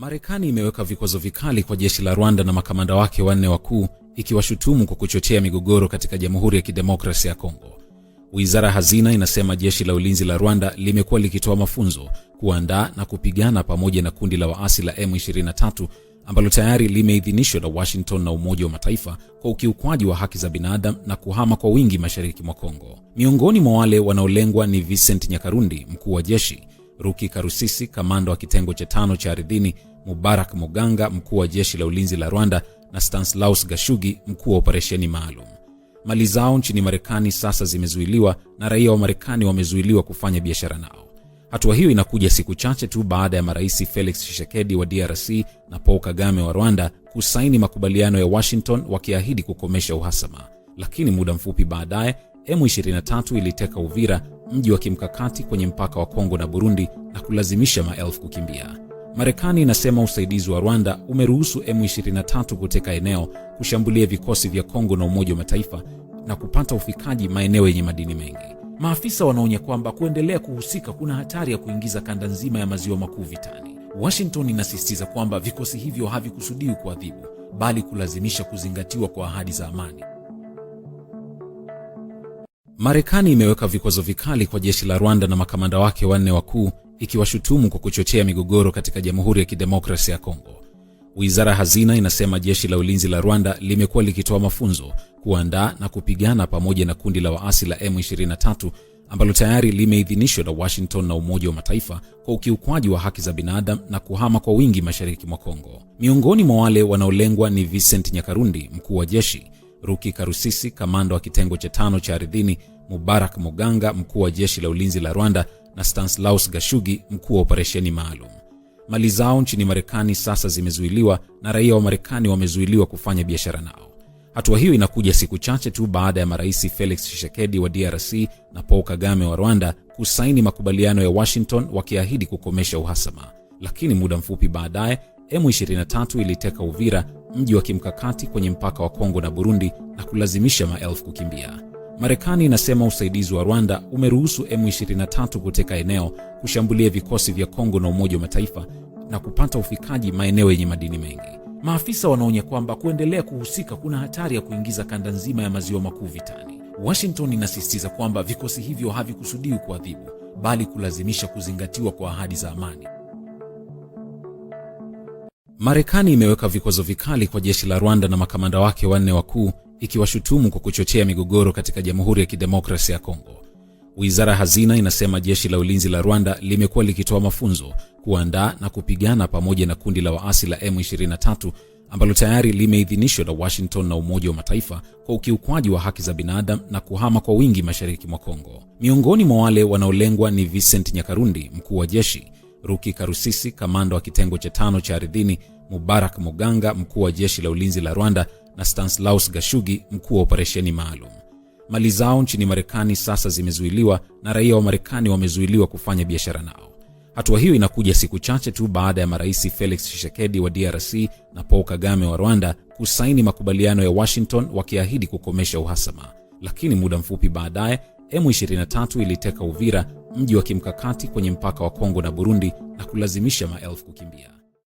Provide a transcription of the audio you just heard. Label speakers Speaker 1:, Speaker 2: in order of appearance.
Speaker 1: Marekani imeweka vikwazo vikali kwa jeshi la Rwanda na makamanda wake wanne wakuu, ikiwashutumu kwa kuchochea migogoro katika Jamhuri ya Kidemokrasia ya Kongo. Wizara ya Hazina inasema jeshi la ulinzi la Rwanda limekuwa likitoa mafunzo, kuandaa na kupigana pamoja na kundi la waasi la M23 ambalo tayari limeidhinishwa na Washington na Umoja wa Mataifa kwa ukiukwaji wa haki za binadamu na kuhama kwa wingi mashariki mwa Kongo. Miongoni mwa wale wanaolengwa ni Vincent Nyakarundi, mkuu wa jeshi; Ruki Karusisi, kamanda wa kitengo cha 5 cha ardhini; Mubarak Muganga, mkuu wa jeshi la ulinzi la Rwanda; na Stanislaus Gashugi, mkuu wa operesheni maalum. Mali zao nchini Marekani sasa zimezuiliwa na raia wa Marekani wamezuiliwa kufanya biashara nao. Hatua hiyo inakuja siku chache tu baada ya marais Felix Tshisekedi wa DRC na Paul Kagame wa Rwanda kusaini makubaliano ya Washington wakiahidi kukomesha uhasama. Lakini muda mfupi baadaye, M23 iliteka Uvira, mji wa kimkakati kwenye mpaka wa Kongo na Burundi, na kulazimisha maelfu kukimbia. Marekani inasema usaidizi wa Rwanda umeruhusu M23 kuteka eneo, kushambulia vikosi vya Kongo na Umoja wa Mataifa na kupata ufikaji maeneo yenye madini mengi. Maafisa wanaonya kwamba kuendelea kuhusika kuna hatari ya kuingiza kanda nzima ya maziwa makuu vitani. Washington inasisitiza kwamba vikosi hivyo havikusudiwi kuadhibu, bali kulazimisha kuzingatiwa kwa ahadi za amani. Marekani imeweka vikwazo vikali kwa jeshi la Rwanda na makamanda wake wanne wakuu, ikiwashutumu kwa kuchochea migogoro katika Jamhuri ya Kidemokrasia ya Kongo. Wizara ya Hazina inasema jeshi la ulinzi la Rwanda limekuwa likitoa mafunzo, kuandaa na kupigana pamoja na kundi la waasi la M23 ambalo tayari limeidhinishwa na Washington na Umoja wa Mataifa kwa ukiukwaji wa haki za binadamu na kuhama kwa wingi mashariki mwa Kongo. Miongoni mwa wale wanaolengwa ni Vincent Nyakarundi, mkuu wa jeshi; Ruki Karusisi, kamanda wa kitengo cha 5 cha ardhini; Mubarak Muganga, mkuu wa jeshi la ulinzi la Rwanda; na Stanislaus Gashugi, mkuu wa operesheni maalum. Mali zao nchini Marekani sasa zimezuiliwa na raia wa Marekani wamezuiliwa kufanya biashara nao. Hatua hiyo inakuja siku chache tu baada ya marais Felix Tshisekedi wa DRC na Paul Kagame wa Rwanda kusaini makubaliano ya Washington wakiahidi kukomesha uhasama. Lakini muda mfupi baadaye, M23 iliteka Uvira, mji wa kimkakati kwenye mpaka wa Kongo na Burundi, na kulazimisha maelfu kukimbia. Marekani inasema usaidizi wa Rwanda umeruhusu M23 kuteka eneo, kushambulia vikosi vya Kongo na Umoja wa Mataifa na kupata ufikaji maeneo yenye madini mengi. Maafisa wanaonya kwamba kuendelea kuhusika kuna hatari ya kuingiza kanda nzima ya maziwa makuu vitani. Washington inasisitiza kwamba vikosi hivyo havikusudiwi kuadhibu, bali kulazimisha kuzingatiwa kwa ahadi za amani. Marekani imeweka vikwazo vikali kwa jeshi la Rwanda na makamanda wake wanne wakuu, ikiwashutumu kwa kuchochea migogoro katika Jamhuri ya Kidemokrasia ya Kongo. Wizara ya Hazina inasema jeshi la ulinzi la Rwanda limekuwa likitoa mafunzo, kuandaa na kupigana pamoja na kundi la waasi la M23 ambalo tayari limeidhinishwa na Washington na Umoja wa Mataifa kwa ukiukwaji wa haki za binadamu na kuhama kwa wingi mashariki mwa Kongo. Miongoni mwa wale wanaolengwa ni Vincent Nyakarundi, mkuu wa jeshi; Ruki Karusisi, kamanda wa kitengo cha 5 cha ardhini; Mubarak Muganga, mkuu wa jeshi la ulinzi la Rwanda; na Stanislaus Gashugi, mkuu wa operesheni maalum. Mali zao nchini Marekani sasa zimezuiliwa na raia wa Marekani wamezuiliwa kufanya biashara nao. Hatua hiyo inakuja siku chache tu baada ya marais Felix Tshisekedi wa DRC na Paul Kagame wa Rwanda kusaini makubaliano ya Washington wakiahidi kukomesha uhasama. Lakini muda mfupi baadaye, M23 iliteka Uvira, mji wa kimkakati kwenye mpaka wa Kongo na Burundi, na kulazimisha maelfu kukimbia.